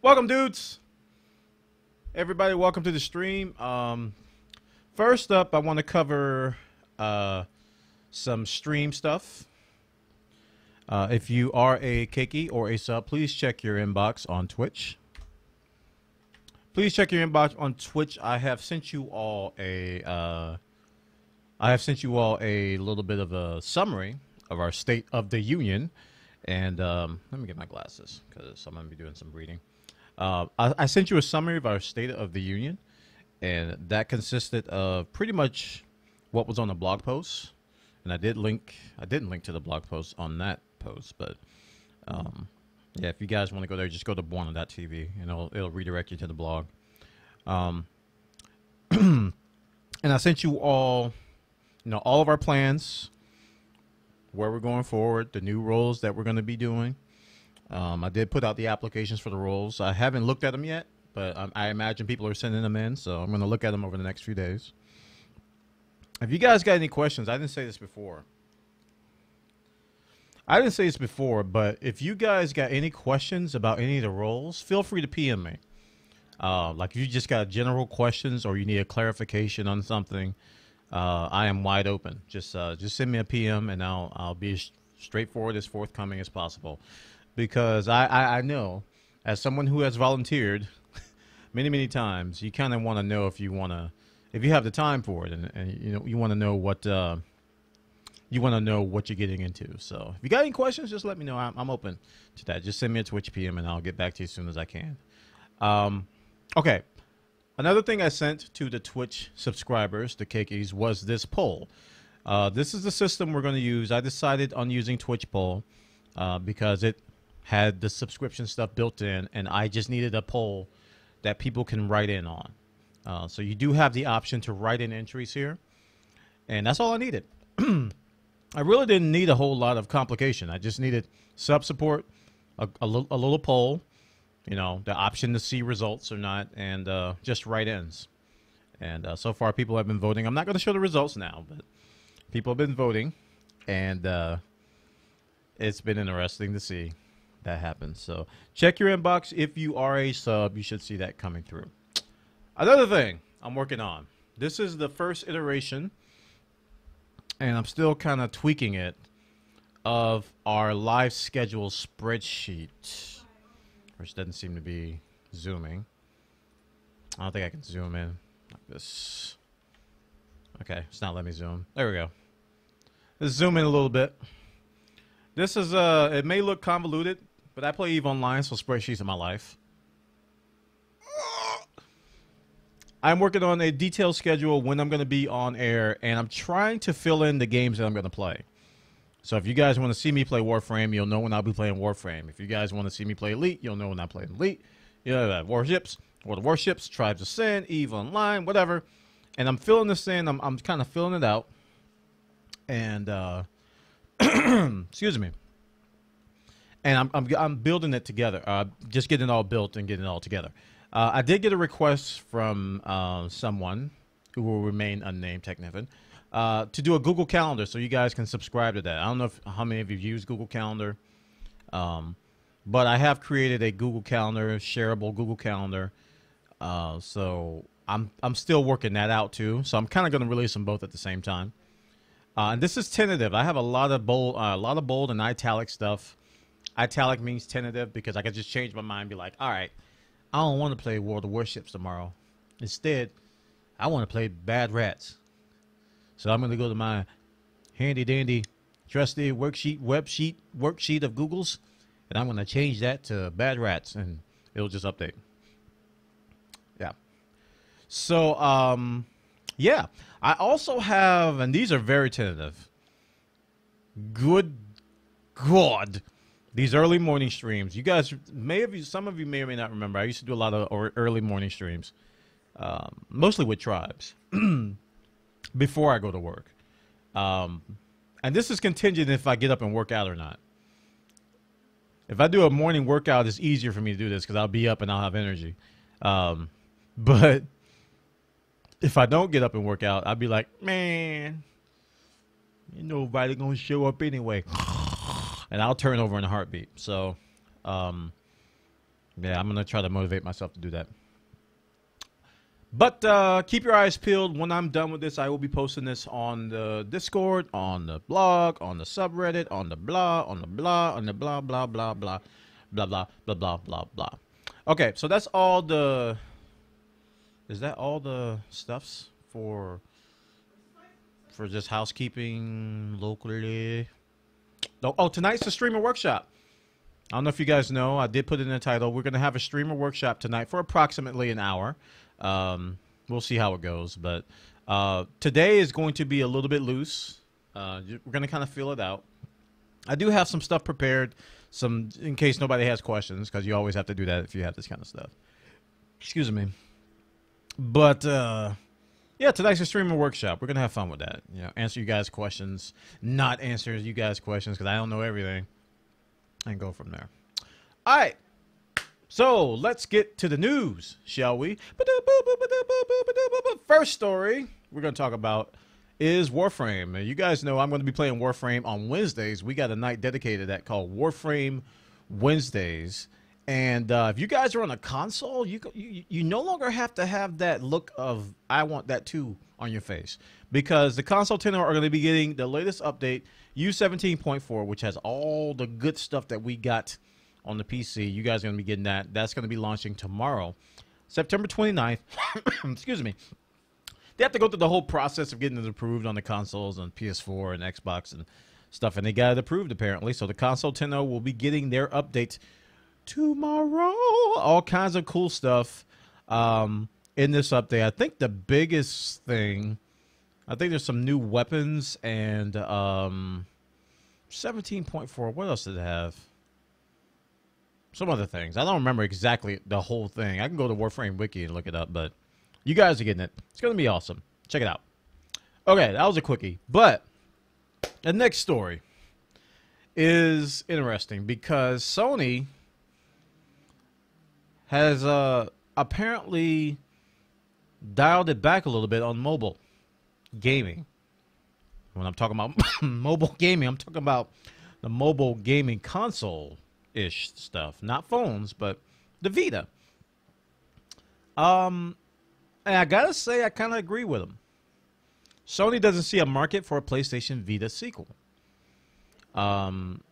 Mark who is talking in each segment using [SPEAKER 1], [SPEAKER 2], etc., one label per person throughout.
[SPEAKER 1] Welcome, dudes. Everybody, welcome to the stream. First up, I want to cover some stream stuff. If you are a Keiki or a sub, please check your inbox on Twitch. Please check your inbox on Twitch. I have sent you all a little bit of a summary of our State of the Union, and let me get my glasses because I'm gonna be doing some reading. I sent you a summary of our State of the Union, and that consisted of pretty much what was on the blog post. And I didn't link to the blog post on that post, but yeah, if you guys want to go there, just go to Bwana.tv, and it'll redirect you to the blog. And I sent you all, all of our plans, where we're going forward, the new roles that we're going to be doing. I did put out the applications for the roles. I haven't looked at them yet, but I imagine people are sending them in, so I'm going to look at them over the next few days. If you guys got any questions, I didn't say this before. But if you guys got any questions about any of the roles, feel free to PM me. Like if you just got general questions or you need a clarification on something, I am wide open. Just send me a PM and I'll be as straightforward, as forthcoming as possible. Because I know, as someone who has volunteered many times, you kind of want to know if you have the time for it, and you want to know what you're getting into. So if you got any questions, just let me know. I'm open to that. Just send me a Twitch PM and I'll get back to you as soon as I can. Okay. Another thing I sent to the Twitch subscribers, the Kekis, was this poll. This is the system we're going to use. I decided on using Twitch poll because it had the subscription stuff built in, and I just needed a poll that people can write in on. So you do have the option to write in entries here, and that's all I needed. I really didn't need a whole lot of complication. I just needed sub support, a little poll, the option to see results or not, and just write-ins. And so far, people have been voting. I'm not going to show the results now, but people have been voting, and it's been interesting to see that happen. So check your inbox. If you are a sub, you should see that coming through. Another thing I'm working on. This is the first iteration, and I'm still kind of tweaking it, of our live schedule spreadsheet, which doesn't seem to be zooming. I don't think I can zoom in like this. Okay, it's not letting me zoom. There we go. Let's zoom in a little bit. This is it may look convoluted, but I play EVE Online, so spreadsheets are my life. I'm working on a detailed schedule when I'm going to be on air, and I'm trying to fill in the games that I'm going to play. So if you guys want to see me play Warframe, you'll know when I'll be playing Warframe. If you guys want to see me play Elite, you'll know when I play Elite. Warships, World of Warships, Tribes of Sin, EVE Online, whatever. And I'm filling this in. I'm kind of filling it out. And excuse me. And I'm building it together. Just getting it all built and getting it all together. I did get a request from someone who will remain unnamed, technically, to do a Google Calendar, so you guys can subscribe to that. I don't know how many of you use Google Calendar, but I have created a Google Calendar, shareable Google Calendar. So I'm still working that out too. So I'm kind of going to release them both at the same time. And this is tentative. I have a lot of bold and italic stuff. Italic means tentative because I can just change my mind and be like, all right, I don't want to play World of Warships tomorrow. Instead, I want to play Bad Rats. So I'm going to go to my handy-dandy, trusty worksheet of Google's, and I'm going to change that to Bad Rats, and it'll just update. Yeah. So, yeah. I also have, and these are very tentative, good God, these early morning streams. You guys some of you may or may not remember. I used to do a lot of early morning streams, mostly with tribes, before I go to work. And this is contingent if I get up and work out or not. If I do a morning workout, it's easier for me to do this because I'll be up and I'll have energy. But if I don't get up and work out, I'll be like, man, nobody gonna show up anyway. And I'll turn over in a heartbeat. So Yeah, I'm going to try to motivate myself to do that. But keep your eyes peeled. When I'm done with this, I will be posting this on the Discord, on the blog, on the subreddit, on the blah, on the blah, on the blah, blah, blah, blah, blah, blah, blah, blah, blah, blah. Okay, so that's all the... Is that all the stuffs for just housekeeping locally? Oh, tonight's the streamer workshop. I don't know if you guys know. I did put it in the title. We're going to have a streamer workshop tonight for approximately an hour. We'll see how it goes. But today is going to be a little bit loose. We're going to kind of feel it out. I do have some stuff prepared, in case nobody has questions, because you always have to do that if you have this kind of stuff. Excuse me. But, yeah, tonight's a streamer workshop. We're going to have fun with that. You know, answer you guys' questions, not answer you guys' questions, because I don't know everything, and go from there. All right. So, let's get to the news, shall we? First story we're going to talk about is Warframe. Now, you guys know I'm going to be playing Warframe on Wednesdays. We got a night dedicated to that called Warframe Wednesdays. And if you guys are on a console, you no longer have to have that look of I want that too on your face, because the console tenor are going to be getting the latest update, U17.4, which has all the good stuff that we got on the PC. You guys are going to be getting that. That's going to be launching tomorrow, September 29th. Excuse me. They have to go through the whole process of getting it approved on the consoles, on PS4 and Xbox and stuff, and they got it approved apparently. So the console tenor will be getting their updates tomorrow. All kinds of cool stuff in this update. I think the biggest thing, I think there's some new weapons and 17.4. What else did it have? Some other things. I don't remember exactly the whole thing. I can go to Warframe Wiki and look it up, but you guys are getting it. It's going to be awesome. Check it out. Okay, that was a quickie. But the next story is interesting because Sony has apparently dialed it back a little bit on mobile gaming. When I'm talking about mobile gaming, I'm talking about the mobile gaming console-ish stuff. Not phones, but the Vita. And I gotta say, I kind of agree with him. Sony doesn't see a market for a PlayStation Vita sequel. If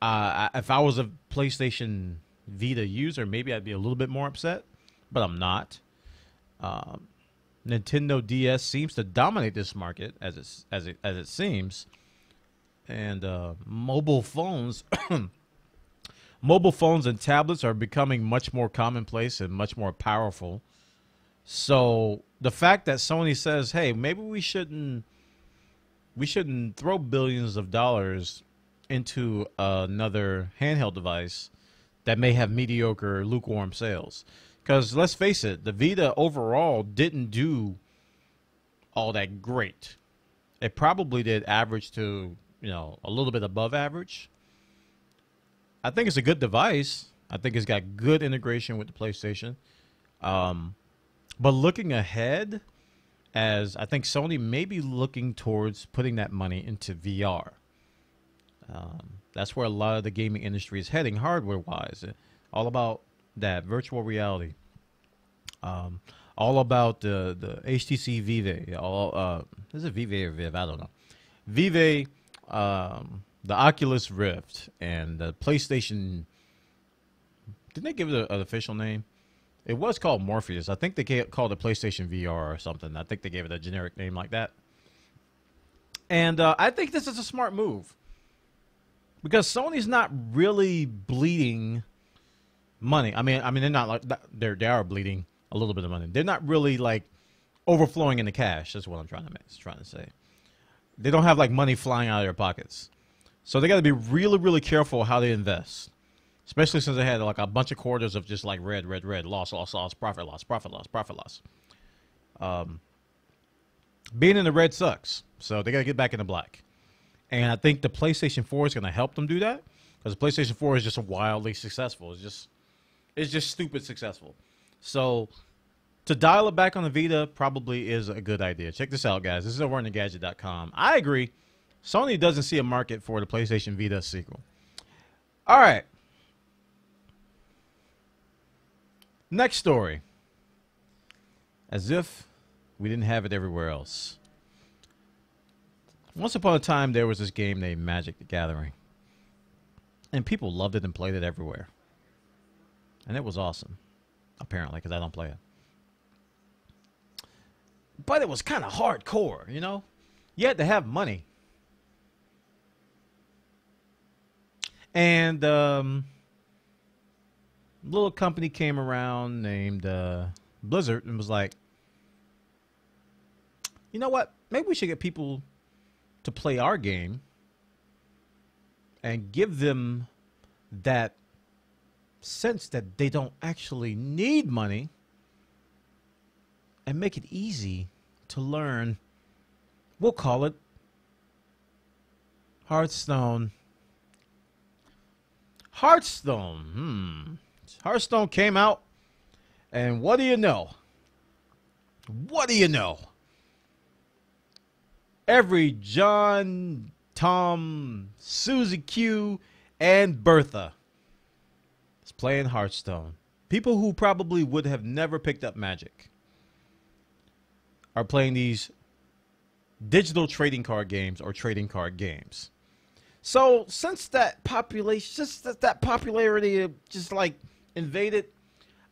[SPEAKER 1] I was a PlayStation Vita user, maybe I'd be a little bit more upset, but I'm not. Nintendo DS seems to dominate this market as it seems, and mobile phones, mobile phones and tablets are becoming much more commonplace and much more powerful. So the fact that Sony says, "Hey, maybe we shouldn't throw billions of dollars into another handheld device that may have mediocre, lukewarm sales." Because let's face it, the Vita overall didn't do all that great. It probably did average to, a little bit above average. I think it's a good device. I think it's got good integration with the PlayStation. But looking ahead, as I think Sony may be looking towards putting that money into VR. That's where a lot of the gaming industry is heading, hardware-wise. All about that virtual reality. All about the HTC Vive. Is it Vive or Viv? I don't know. Vive, the Oculus Rift, and the PlayStation. Didn't they give it an official name? It was called Morpheus. I think they called it PlayStation VR or something. I think they gave it a generic name like that. And I think this is a smart move, because Sony's not really bleeding money. I mean, they're not like they are bleeding a little bit of money. They're not really like overflowing into cash. That's what I'm trying to say. They don't have like money flying out of their pockets, so they got to be really, really careful how they invest. Especially since they had like a bunch of quarters of just like red, loss, profit, loss. Being in the red sucks, so they got to get back in the black. And I think the PlayStation 4 is going to help them do that, because the PlayStation 4 is just wildly successful. It's just stupid successful. So to dial it back on the Vita probably is a good idea. Check this out, guys. This is over on thegadget.com. I agree. Sony doesn't see a market for the PlayStation Vita sequel. All right. Next story. As if we didn't have it everywhere else. Once upon a time, there was this game named Magic the Gathering. And people loved it and played it everywhere. And it was awesome. Apparently, because I don't play it. But it was kind of hardcore, you know? You had to have money. And little company came around named Blizzard and was like, you know what? Maybe we should get people to play our game and give them that sense that they don't actually need money and make it easy to learn. We'll call it Hearthstone. Hearthstone came out, and what do you know? What do you know? Every John, Tom, Susie Q, and Bertha is playing Hearthstone. People who probably would have never picked up Magic are playing these digital trading card games or trading card games. So since that population, just that popularity just like invaded,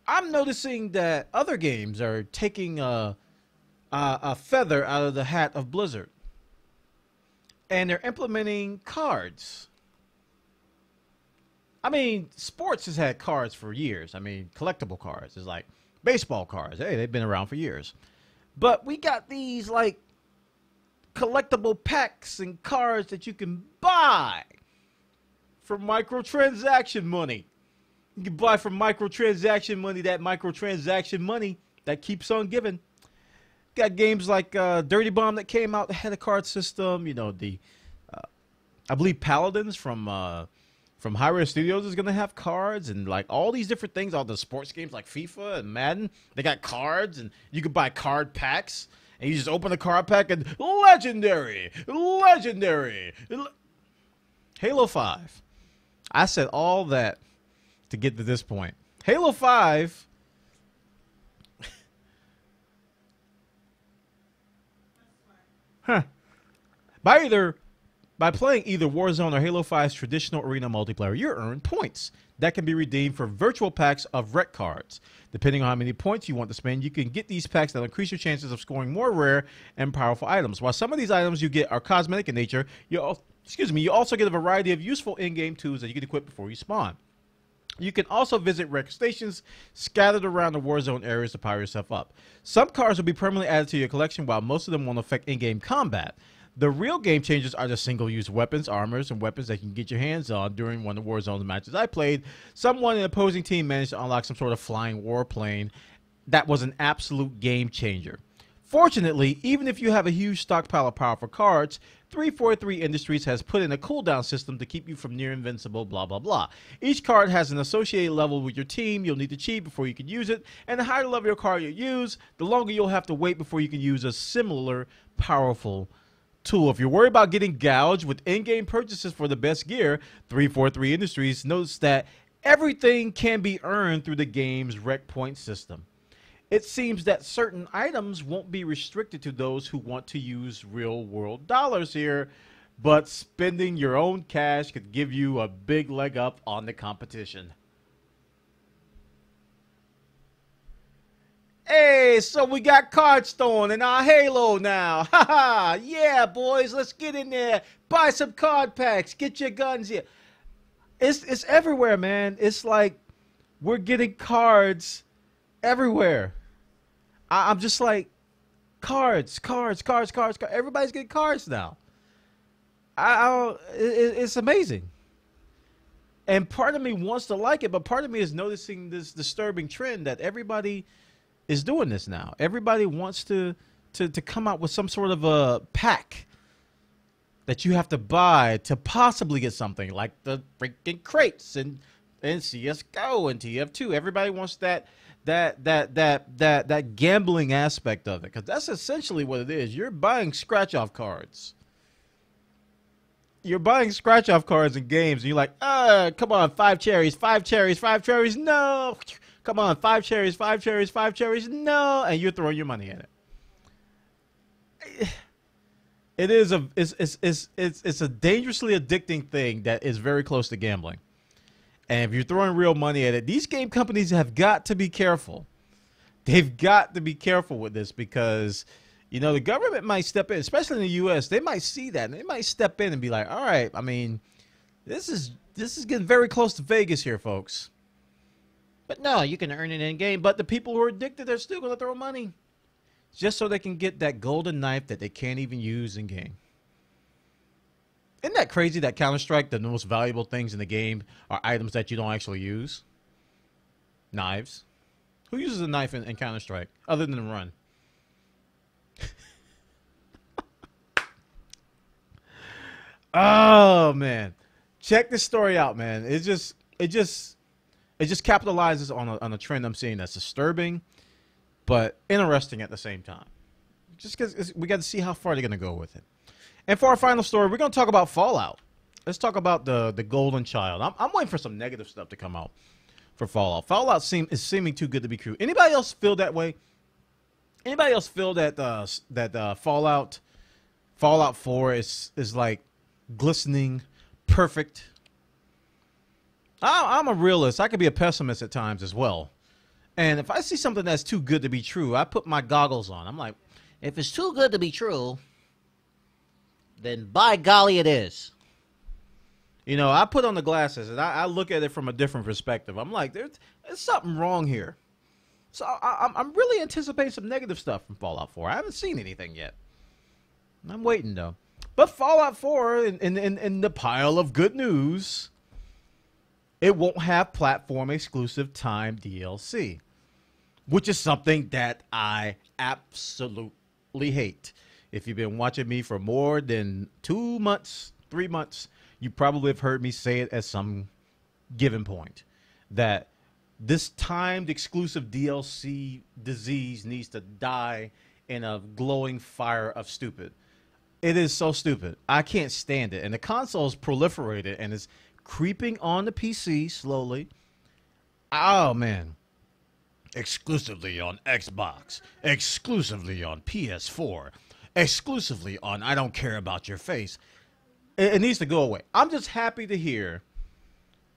[SPEAKER 1] I'm noticing that other games are taking a feather out of the hat of Blizzard, and they're implementing cards. I mean, sports has had cards for years. I mean, collectible cards is like baseball cards. Hey, they've been around for years, but we got these like collectible packs and cards that you can buy for microtransaction money. You can buy for microtransaction money, that microtransaction money that keeps on giving. Got games like Dirty Bomb that came out that had a card system. You know, the I believe Paladins from Hi-Rez Studios is going to have cards, and like all these different things. All the sports games like FIFA and Madden, they got cards, and you can buy card packs. And you just open the card pack and legendary. Halo 5. I said all that to get to this point. Halo 5. By playing either Warzone or Halo 5's traditional arena multiplayer, you earn points that can be redeemed for virtual packs of rec cards. Depending on how many points you want to spend, you can get these packs that increase your chances of scoring more rare and powerful items. While some of these items you get are cosmetic in nature, you also get a variety of useful in-game tools that you can equip before you spawn. You can also visit rec stations scattered around the Warzone areas to power yourself up. Some cards will be permanently added to your collection, while most of them won't affect in-game combat. The real game changers are the single-use weapons, armors, and weapons that you can get your hands on during one of the Warzone matches I played. Someone in an opposing team managed to unlock some sort of flying warplane that was an absolute game changer. Fortunately, even if you have a huge stockpile of powerful cards, 343 Industries has put in a cooldown system to keep you from near invincible blah blah blah. Each card has an associated level with your team you'll need to achieve before you can use it, and the higher level your card you use, the longer you'll have to wait before you can use a similar powerful tool. If you're worried about getting gouged with in-game purchases for the best gear, 343 Industries notes that everything can be earned through the game's rec point system. It seems that certain items won't be restricted to those who want to use real-world dollars here, but spending your own cash could give you a big leg up on the competition. Hey, so we got Cardstone in our Halo now. Haha, yeah, boys, let's get in there. Buy some card packs. Get your guns here. It's everywhere, man. It's like we're getting cards everywhere. I'm just like, cards. Everybody's getting cards now. It's amazing. And part of me wants to like it, but part of me is noticing this disturbing trend that everybody is doing this now. Everybody wants to come out with some sort of a pack that you have to buy to possibly get something, like the freaking crates and CS:GO and TF2. Everybody wants that gambling aspect of it, because that's essentially what it is. You're buying scratch-off cards. You're buying scratch-off cards in games, and you're like, come on, 5 cherries. No. Come on, 5 cherries, 5 cherries, 5 cherries. No, and you're throwing your money at it. It is it's a dangerously addicting thing that is very close to gambling. And if you're throwing real money at it, these game companies have got to be careful. They've got to be careful with this because, you know, the government might step in, especially in the U.S. They might see that and they might step in and be like, all right, I mean, this is getting very close to Vegas here, folks. But no, you can earn it in game. But the people who are addicted, they're still going to throw money just so they can get that golden knife that they can't even use in game. Isn't that crazy that Counter-Strike, the most valuable things in the game are items that you don't actually use? Knives. Who uses a knife in Counter-Strike other than run? Oh, man. Check this story out, man. It just capitalizes on a trend I'm seeing that's disturbing, but interesting at the same time. Just because we got to see how far they're going to go with it. And for our final story, we're going to talk about Fallout. Let's talk about the golden child. I'm waiting for some negative stuff to come out for Fallout. Fallout is seeming too good to be true. Anybody else feel that way? Anybody else feel that Fallout 4 is like glistening, perfect? I'm a realist. I could be a pessimist at times as well. And if I see something that's too good to be true, I put my goggles on. I'm like, if it's too good to be true, then by golly it is. You know, I put on the glasses and I look at it from a different perspective. I'm like, there's something wrong here. So I'm really anticipating some negative stuff from Fallout 4. I haven't seen anything yet. I'm waiting, though. But Fallout 4, in the pile of good news, it won't have platform-exclusive time DLC, which is something that I absolutely hate. If you've been watching me for more than 2 months, 3 months, you probably have heard me say it at some given point, that this timed exclusive DLC disease needs to die in a glowing fire of stupid. It is so stupid. I can't stand it. And the console's proliferated and is creeping on the PC slowly. Oh, man. Exclusively on Xbox. Exclusively on PS4. Exclusively on I don't care about your face. It needs to go away. I'm just happy to hear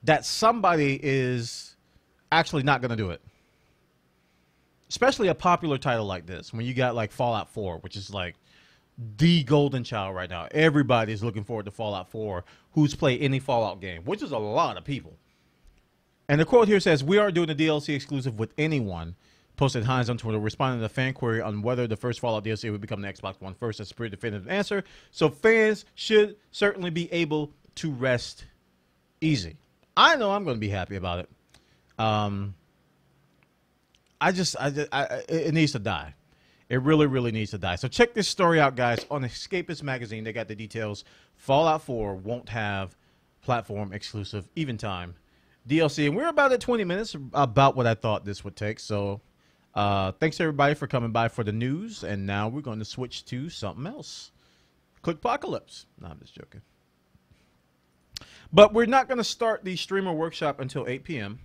[SPEAKER 1] that somebody is actually not going to do it. Especially a popular title like this. When you got like Fallout 4, which is like the golden child right now. Everybody's looking forward to Fallout 4 who's played any Fallout game, which is a lot of people. And the quote here says, "We aren't doing a DLC exclusive with anyone," posted Hines on Twitter, responding to the fan query on whether the first Fallout DLC would become the Xbox One first. That's a pretty definitive answer. So fans should certainly be able to rest easy. I know I'm going to be happy about it. It needs to die. It really, really needs to die. So check this story out, guys. On Escapist Magazine, they got the details. Fallout 4 won't have platform exclusive even time DLC. And we're about at 20 minutes, about what I thought this would take. So thanks, everybody, for coming by for the news. And now we're going to switch to something else. Clickpocalypse. No, I'm just joking. But we're not going to start the streamer workshop until 8 p.m.